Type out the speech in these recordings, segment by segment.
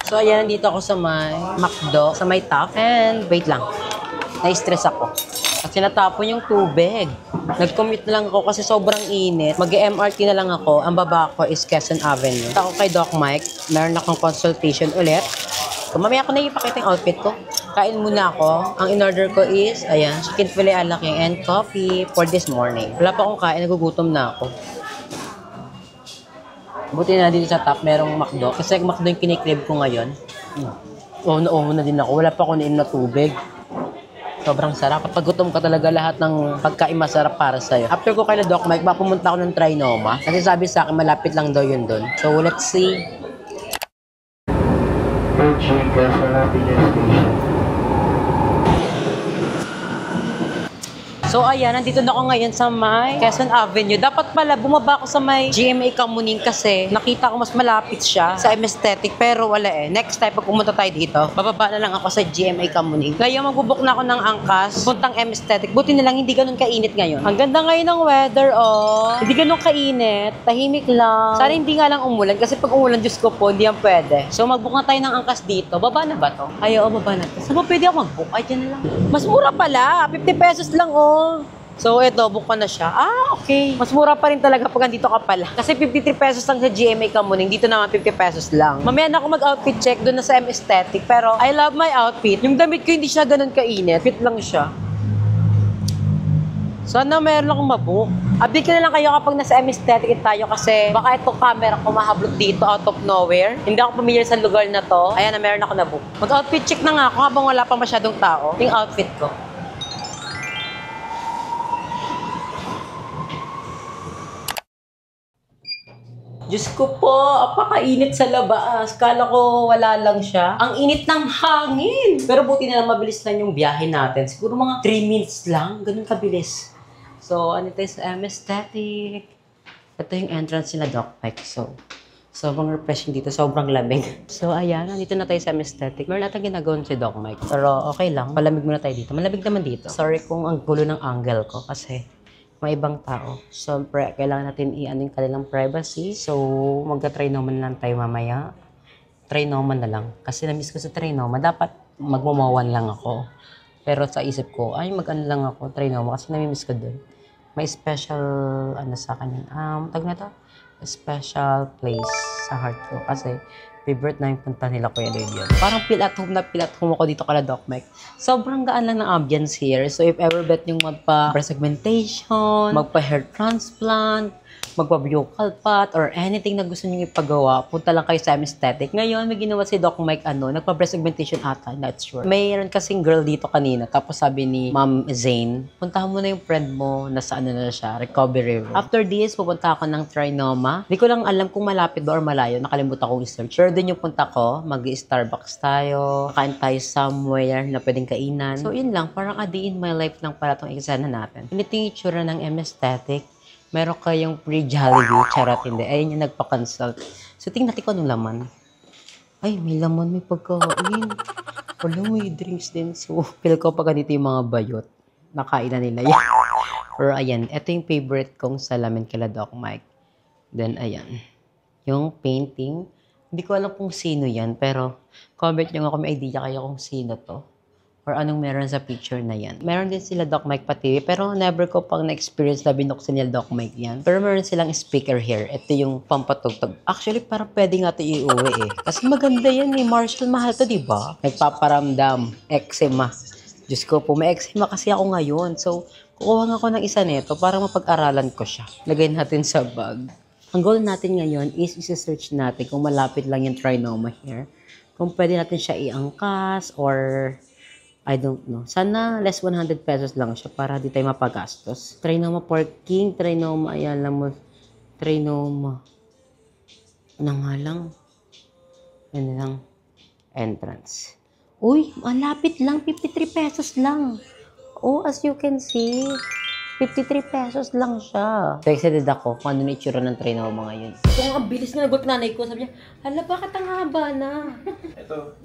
So, ayan, nandito ako sa may McDo, sa may top. And, wait lang. Na-stress ako. Kasi natapon yung tubig. Nag-commute na lang ako kasi sobrang init. Mag-MRT na lang ako. Ang baba ko is Quezon Avenue. Ako kay Doc Mike. Meron akong consultation ulit. So, mamaya ko na ipakita yung outfit ko. Kain muna ako. Ang in-order ko is, ayan, chicken filet alaking and coffee for this morning. Wala pa akong kain. Nagugutom na ako. Buti na dito sa top, merong McDo. Kasi McDo yung kinikrib ko ngayon. Oo na din ako. Wala pa akong na tubig. Sobrang sarap. Kapag gutom ka talaga, lahat ng pagkain masarap para sa'yo. After ko kay Doc Mike, mapumunta ako ng Trinoma. Kasi sabi sa akin, malapit lang daw yun doon. So, let's see. So, ayan, nandito na ako ngayon sa may Quezon Avenue. Dapat pala, bumaba ako sa may GMA Kamuning kasi nakita ko mas malapit siya sa Aesthetic. Pero wala eh. Next time, pag pumunta tayo dito, bababa na lang ako sa GMA Kamuning. Ngayon, magbubuk na ako ng angkas, puntang Aesthetic. Buti na lang, hindi ganun kainit ngayon. Ang ganda ngayon ng weather, oh. Hindi ganun kainit. Tahimik lang. Sana hindi nga lang umulan. Kasi pag umulan, Diyos ko po, hindi yan pwede. So, magbuk na tayo ng angkas dito. Baba na ba to? Ay, oo, baba na to. Saan ba pwede ako magbuk? Ay, dyan na lang. Mas mura pala. 50 pesos lang, oh. So, ito, book ko na siya. Ah, okay. Mas mura pa rin talaga pag andito ka pala. Kasi 53 pesos lang sa GMA Kamuning. Dito naman 50 pesos lang. Mamaya na ako mag-outfit check doon na sa Aesthetic. Pero, I love my outfit. Yung damit ko hindi siya ganun kainit. Fit lang siya. Sana meron akong mabook. Update ko na lang kayo kapag nasa Aesthetic tayo kasi baka itong camera ko mahablot dito out of nowhere. Hindi ako familiar sa lugar na to. Ayan na, meron ako na book. Mag-outfit check na nga ako habang wala pa masyadong tao. Yung outfit ko. Diyos ko po, apakainit sa labas. Kala ko wala lang siya. Ang init ng hangin. Pero buti na lang mabilis lang yung biyahe natin. Siguro mga 3 minutes lang. Ganun kabilis. So, ano tayo sa Aesthetic. Ito yung entrance nila, Doc Mike. So, sobrang refreshing dito. Sobrang lamig. So, ayan. Nandito na tayo sa Aesthetic. Meron natin ginagawa si Doc Mike. Pero okay lang. Palamig muna tayo dito. Malamig naman dito. Sorry kung ang gulo ng angle ko kasi may ibang tao. Siyempre, kailangan natin i-ano yung kanilang privacy. So, magka-Trinoma na lang tayo mamaya. Trinoma na lang. Kasi na-miss ko sa Trinoma. Dapat magmamawan lang ako. Pero sa isip ko, ay mag-ano lang ako, Trinoma. Kasi nami-miss ko dun. May special, ano sa akin yun. Tag na to? Special place sa heart ko. Kasi favorite na yung punta nila Kuya Dave yun. Parang feel at home ako dito kala Doc Mike. Sobrang gaan lang ng ambience here. So if ever bet yung magpa-breast augmentation, magpa-hair transplant, magpa-buccal pot, or anything na gusto niyo ipagawa, punta lang kayo sa Aesthetic. Ngayon, may ginawa si Doc Mike, nagpa-breast augmentation ata, not sure. Mayroon kasing girl dito kanina, tapos sabi ni Ma'am Zane, puntahan mo na yung friend mo, nasa na siya, recovery room. After this, pupunta ako ng Trinoma. Hindi ko lang alam kung malapit ba or malayo, nakalimutan kong i-search. Sure din yung punta ko, mag-Starbucks tayo, kain tayo somewhere na pwedeng kainan. So, yun lang, parang a day in my life lang para itong eksena natin. Ganito yung itsura ng Aesthetic. Meron kayong pre-Jollibee, charot hindi. Ayun yung nagpa-consult. So, tingnan natin kung anong laman. Ay, may laman, may pagkain. Wala, may drinks din. So, feel ko pag ganito yung mga bayot. Nakain na nila yan. Or ayan, ito yung favorite kong salamin kala Doc Mike. Then, ayan. Yung painting. Hindi ko alam kung sino yan, pero comment nyo nga kung may idea kayo kung sino to. Or anong meron sa picture na yan. Meron din sila Doc Mike pati, pero never ko pang na-experience na binuksan nila Doc Mike yan. Pero meron silang speaker here. Ito yung pampatugtog. Actually, parang pwede nga ito iuwi eh. Kasi maganda yan eh. Marshall, mahal to, diba? Nagpaparamdam. Eczema. Diyos ko po, may eczema kasi ako ngayon. So, kukuha nga ako ng isa nito para mapag-aralan ko siya. Lagay natin sa bag. Ang goal natin ngayon is isi-search natin kung malapit lang yung Trinoma here. Kung pwede natin siya iangkas or I don't know. Sana less 100 pesos lang siya para di tayo mapagastos. Trinoma parking, Trinoma, ayan lang mo. Trinoma. Ano nga lang? Ano lang? Entrance. Uy, malapit lang. 53 pesos lang. Oh, as you can see, 53 pesos lang siya. So, excited ako kung ano na itsura ng Trinoma ngayon. Kung ang bilis na nagot nanay ko, sabi niya, hala, bakit ang haba na? Ito.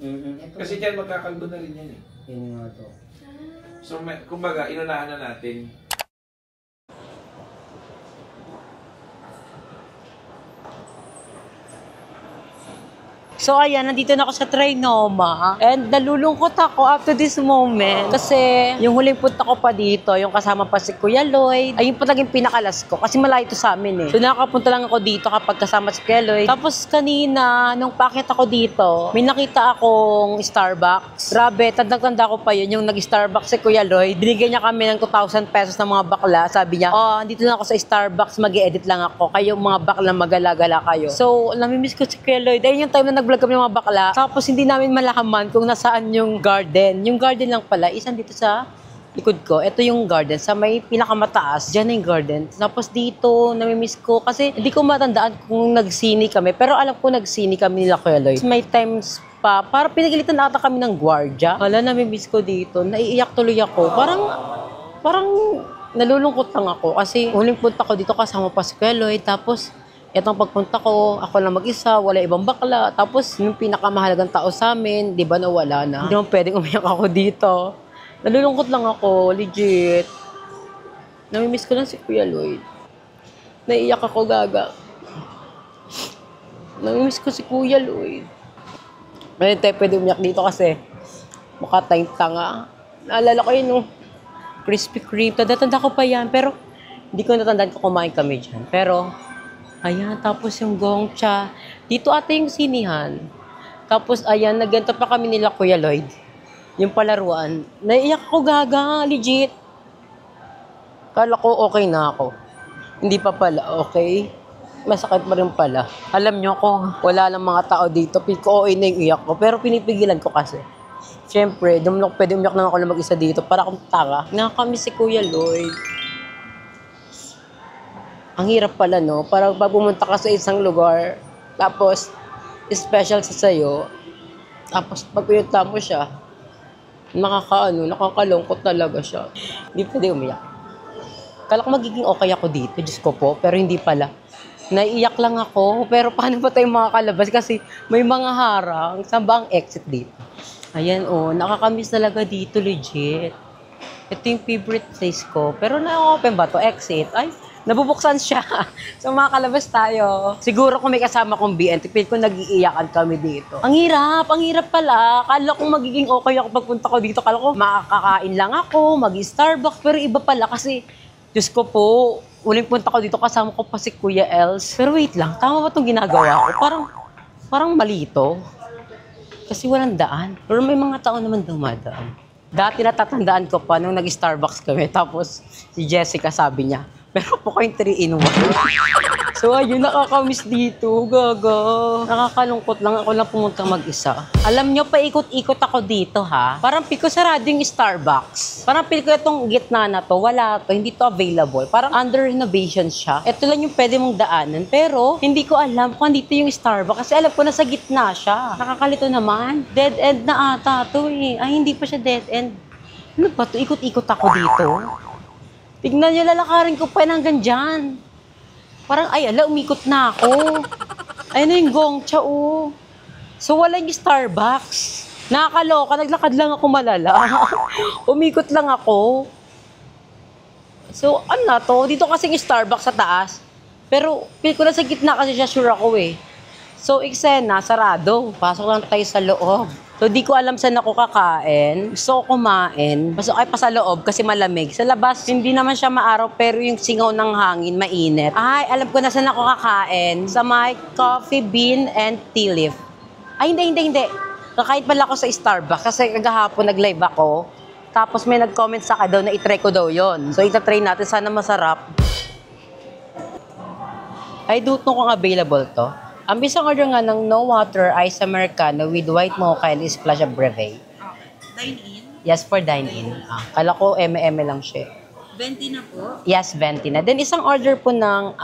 Kasi dyan magkakalbo na rin yan eh. Yun nga to. So, kumbaga, inunahan na natin. So ayan, nandito na ako sa Trinoma. And nalulungkot ako up to this moment. Kasi yung huling punta ko pa dito, yung kasama pa si Kuya Lloyd, ay yung pa naging pinakalas ko. Kasi malayo to sa amin eh. So nakakapunta lang ako dito kapag kasama si Kuya Lloyd. Tapos kanina, nung packet ako dito, may nakita akong Starbucks. Grabe, tandang-tanda ko pa yun, yung nag-Starbucks si Kuya Lloyd. Binigyan niya kami ng 2,000 pesos ng mga bakla. Sabi niya, oh, andito na ako sa Starbucks, mag-edit lang ako. Kayo mga bakla, magala-gala kayo. So, namimiss ko si Kuya Lloyd. Ayun yung time na nag-vlog kami ng mga bakla. Tapos hindi namin malaman kung nasaan yung garden. Yung garden lang pala, isang dito sa likod ko. Ito yung garden. Sa may pinakamataas, dyan na yung garden. Tapos dito, namimiss ko. Kasi hindi ko matandaan kung nagsini kami. Pero alam ko nagsini kami nila Kuya Lloyd. May times pa, para pinagalitan ata kami ng gwardya. Wala, namimiss ko dito. Naiiyak tuloy ako. Parang nalulungkot lang ako. Kasi huling punta ko dito kasama pa si Kuya Lloyd. Tapos, etong pagpunta ko, ako lang mag-isa, wala ibang bakla. Tapos, yung pinakamahalagang tao sa amin, di ba nawala na? Hindi naman pwedeng umiyak ako dito. Nalulungkot lang ako, legit. Namimiss ko lang si Kuya Lloyd. Naiiyak ako, gaga. Namimiss ko si Kuya Lloyd. Ngayon tayo pwede umiyak dito kasi mukha tayong tanga. Naalala ko yun, no? Krispy Kreme. Tanda ko pa yan, pero hindi ko natandaan kung kumain kami dyan. Pero, ayan, tapos yung Gongcha. Dito ata yung sinihan. Tapos, ayan, nagganto pa kami nila Kuya Lloyd. Yung palaruan. Naiiyak ako, gaga, legit. Kala ko okay na ako. Hindi pa pala, okay? Masakit pa rin pala. Alam nyo ko, wala lang mga tao dito. Ko okay na yung iyak ko. Pero pinipigilan ko kasi. Siyempre, pwede umiyak na ako lang mag-isa dito para akong tanga. Nakakamiss si Kuya Lloyd. Ang hirap pala, no? Parang pag pumunta ka sa isang lugar, tapos, special sa sayo, tapos pag pinunta mo siya, nakakalungkot talaga siya. Hindi pwede umiyak. Kala ko magiging okay ako dito, Diyos ko po, pero hindi pala. Naiiyak lang ako, pero paano ba tayo makakalabas? Kasi may mga harang. Saan ba ang exit dito? Ayan, oh, nakakamiss talaga dito, legit. Ito yung favorite place ko. Pero na-open ba to? Exit. Ay, nabubuksan siya. So, makakalabas tayo. Siguro kung may kasama kong BNT, feel ko nag-iiyakan kami dito. Ang hirap pala. Kala ko magiging okay ako pagpunta ko dito. Kala ko makakakain lang ako, mag-Starbucks. Pero iba pala kasi, Diyos ko po, uling punta ko dito, kasama ko pa si Kuya Els. Pero wait lang, tama ba itong ginagawa ko? Parang malito. Kasi walang daan. Pero may mga tao naman dumadaan. Dati natatandaan ko pa nung nag-Starbucks kami. Tapos si Jessica sabi niya, pero po kayong 3-in-1. So ayun, nakakamiss dito. Gaga. Nakakalungkot lang. Ako lang pumunta mag-isa. Alam nyo, paikot-ikot ako dito ha. Parang piko sarado yung Starbucks. Parang piko itong gitna na to. Wala to. Hindi to available. Parang under renovation siya. Ito lang yung pwede mong daanan. Pero hindi ko alam kung dito yung Starbucks. Kasi alam ko nasa gitna siya. Nakakalito naman. Dead end na ata to eh. Ay, hindi pa siya dead end. Ano ba to? Ikot-ikot ako dito. Tignan nyo, lalakarin ko pa hanggang dyan. Parang, ay, ala, umikot na ako. Ayun na yung Gongcha, oh. So, wala yung Starbucks. Nakakaloka, naglakad lang ako malala. Umikot lang ako. So, ano na to? Dito kasing Starbucks sa taas. Pero, feel ko na sa gitna kasi siya, sure ako eh. So, eksena, sarado. Pasok lang tayo sa loob. So, di ko alam saan ako kakain. Gusto ko kumain. Pasok ay pa sa loob kasi malamig. Sa labas, hindi naman siya maaraw pero yung singaw ng hangin, mainit. Ay, alam ko na saan ako kakain. Sa my coffee bean and tea leaf. Ay, hindi. Kakain pala ako sa Starbucks kasi kagahapon nag-live ako. Tapos may nag-comment sa akin daw na itry ko daw yon. So, itatry natin. Sana masarap. Ay, duto kung available to. Ang bisang order nga ng no water ice americano with white mocha and splash of brevet. Dine-in? Yes, for dine-in. Kala ko M&M lang siya. 20 na po? Yes, 20 na. Then isang order po ng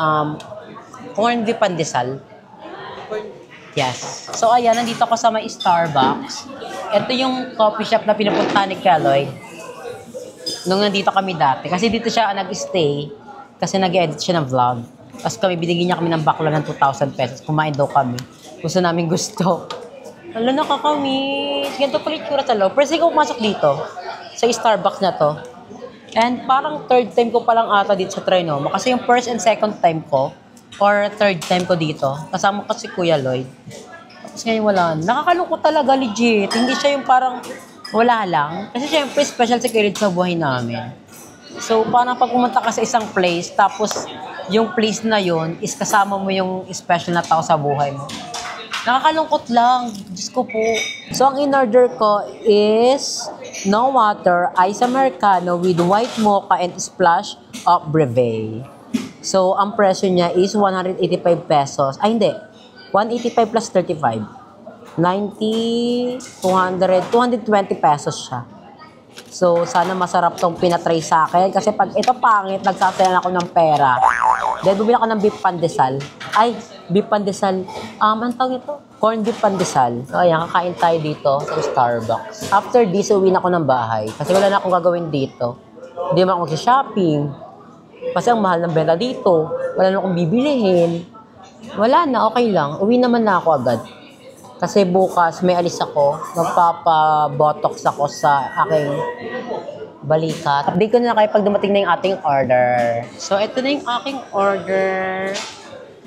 corned beef pandesal. Yes. So ayan, nandito ako sa may Starbucks. Ito yung coffee shop na pinupunta ni Lloyd nung nandito kami dati. Kasi dito siya nag-stay kasi nag-edit siya ng vlog. Tapos binigyan niya kami ng bakla ng 2,000 pesos. Kumain daw kami. Gusto namin gusto. Hala, nakakamiss. Ganito pala yung tsura sa loob. First time ko pumasok dito. Sa Starbucks na to. And parang third time ko palang ata dito sa Trinoma. Kasi yung first and second time ko, or third time ko dito, kasama ko si Kuya Lloyd. Tapos ngayon wala. Nakakalungkot talaga, legit. Hindi siya yung parang wala lang. Kasi syempre, special security sa buhay namin. So, parang pag pumunta ka sa isang place, tapos yung place na yon is kasama mo yung special na tao sa buhay mo. Nakakalungkot lang. Diyos ko po. So, ang in-order ko is no water, ice americano with white mocha and splash of brevet. So, ang presyo niya is 185 pesos. Ay, hindi. 185 plus 35. 90, 200, 220 pesos siya. So, sana masarap tong pinatry sa akin. Kasi pag ito pangit, nagsasayang ako ng pera. Then, bumili ako ng beef pandesal. Ay, beef pandesal. Ang tawag ito? Corn beef pandesal. So, ayan, kakain tayo dito sa Starbucks. After this, uwi na ako ng bahay. Kasi wala na akong gagawin dito. Hindi naman ako mag-shopping. Kasi ang mahal ng benta dito. Wala na akong bibilihin. Wala na, okay lang. Uwi naman na ako agad. Kasi bukas may alis ako. Magpapa-botox ako sa aking balikat. Update ko na kayo pag dumating na yung ating order. So, ito na yung aking order.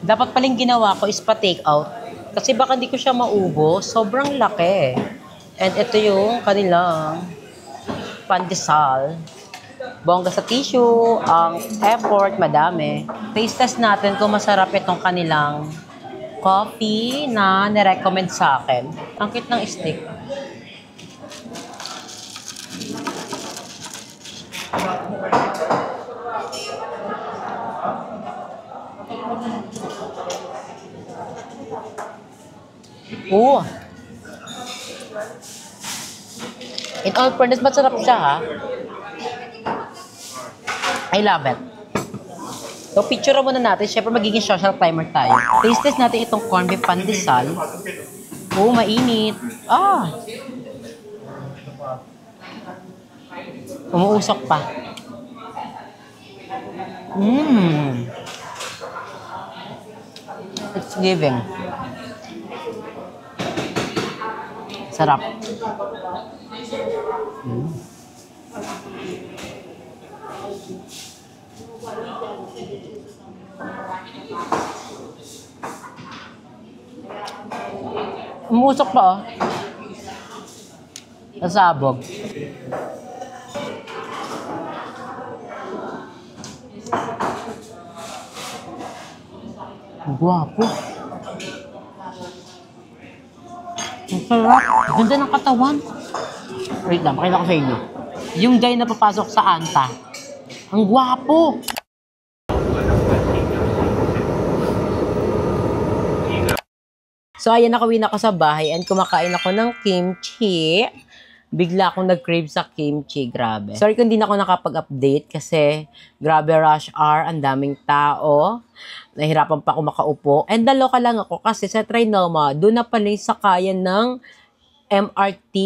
Dapat paling ginawa ko is pa-take out. Kasi baka hindi ko siya maubos. Sobrang laki. And ito yung kanilang pandesal. Bongga sa tissue. Ang effort, madami. Taste test natin kung masarap itong kanilang coffee na nirecommend sa akin. Ang cute ng stick. Oh! In all fairness, masarap siya ha. I love it. So, picture muna natin. Siyempre, magiging social timer tayo. Taste test natin itong corn beef pandesal. Oh, mainit. Ah! Umuusok pa. It's giving. Sarap. Umusok pa, oh. Nasabog. Guwapo. Ang sarap. Ganda ng katawan. Wait lang, pakita ko sa inyo. Yung guy na papasok sa Anta. Ang guwapo. So, ayan, nakawin ako sa bahay and kumakain ako ng kimchi. Bigla akong nag-crave sa kimchi. Grabe. Sorry kung hindi na ako nakapag-update kasi grabe rush hour, ang daming tao. Nahirapan pa ako makaupo. And daloka lang ako kasi sa Trinoma, doon na pala yung sakayan ng MRT,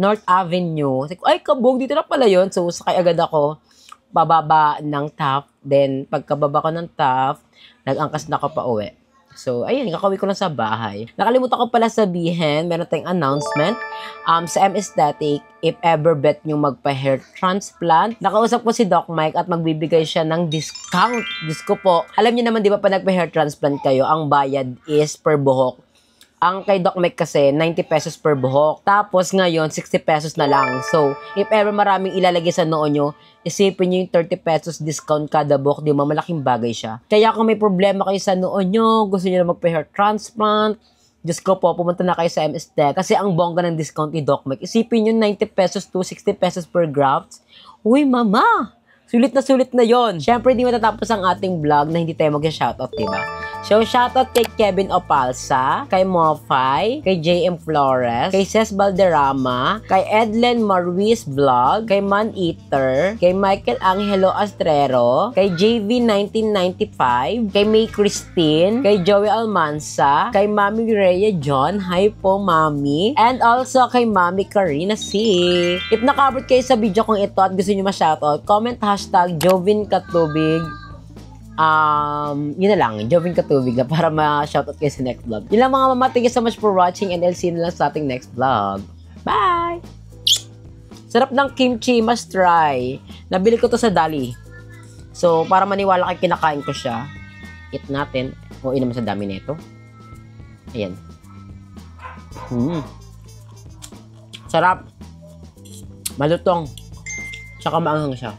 North Avenue. Ay, kabog, dito na pala yun. So, sakay agad ako. Bababa ng Taft. Then, pagkababa ko ng Taft, nag-angkas na ako pa uwi. So, ayun, kakawin ko na sa bahay. Nakalimutan ko pala sabihin, meron tayong announcement. Sa M-Aesthetic, if ever bet nyo magpa-hair transplant, nakausap ko si Doc Mike at magbibigay siya ng discount. Diyos ko po. Alam niyo naman, di ba, pa nagpa-hair transplant kayo, ang bayad is per buhok. Ang kay Doc Mike kasi, 90 pesos per buhok. Tapos ngayon, 60 pesos na lang. So, if ever maraming ilalagay sa noo nyo, isipin nyo yung 30 pesos discount kada buhok. Di ba, malaking bagay siya. Kaya kung may problema kayo sa noo nyo, gusto nyo na magpa-hair transplant, Diyos ko po, pumunta na kayo sa MS-Tech. Kasi ang bongga ng discount ni Doc Mike. Isipin nyo, 90 pesos to 60 pesos per graft. Uy, mama! Sulit na yon. Siyempre, di matatapos ang ating vlog na hindi tayo mag-shoutout, diba? So, shoutout kay Kevin Opalsa, kay Mofay, kay JM Flores, kay Ces Balderrama, kay Edlen Maruiz Vlog, kay Man Eater, kay Michael Angelo Astrero, kay JV1995, kay May Christine, kay Joey Almanza, kay Mami Rhea John, hi po Mami, and also kay Mami Karina C. If nakabot kayo sa video kong ito at gusto nyo ma-shoutout, comment hashtag Jovin Katubig. Yun na lang, Jovin Katubig na para ma-shoutout kayo sa next vlog. Yun lang mga mama, thank you so much for watching and I'll see you na lang sa ating next vlog. Bye! Sarap ng kimchi, must try. Nabili ko to sa Dali. So, para maniwala kayo kinakain ko siya, eat natin. O, naman sa dami nito. Ayan. Sarap. Malutong. Tsaka maanghang siya.